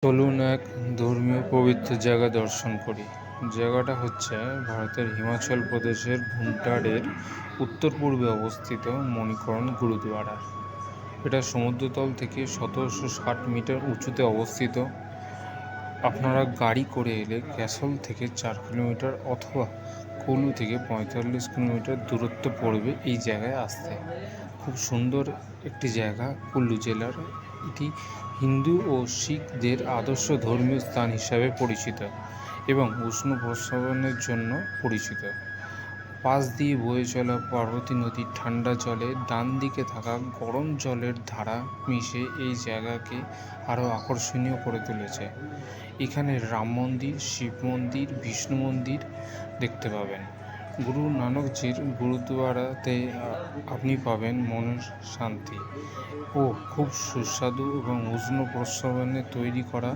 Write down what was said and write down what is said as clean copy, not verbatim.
চলুন এক ধর্মীয় পবিত্র জায়গা দর্শন করি। জায়গাটা হচ্ছে ভারতের হিমাচল প্রদেশের ভুন্টারের উত্তর পূর্বে অবস্থিত মণিকরণ গুরুদুয়ারা। এটা সমুদ্রতল থেকে ১৭৬০ মিটার উঁচুতে অবস্থিত। আপনারা গাড়ি করে এলে ক্যাসল থেকে ৪ কিলোমিটার অথবা কুলু থেকে ৪৫ কিলোমিটার দূরত্ব পড়বে এই জায়গায় আসতে। খুব সুন্দর একটি জায়গা। কুল্লু জেলার এটি হিন্দু ও শিখদের আদর্শ ধর্মীয় স্থান হিসাবে পরিচিত এবং উষ্ণ প্রস্রবণের জন্য পরিচিত। পাশ দিয়ে বয়ে চলা পার্বতী নদীর ঠান্ডা জলে ডান দিকে থাকা গরম জলের ধারা মিশে এই জায়গাকে আরও আকর্ষণীয় করে তুলেছে। এখানে রাম মন্দির, শিব মন্দির, বিষ্ণু মন্দির দেখতে পাবেন। গুরু নানকজির গুরুদুয়ারাতে আপনি পাবেন মনের শান্তি ও খুব সুস্বাদু এবং উষ্ণ প্রস্রবণে তৈরি করা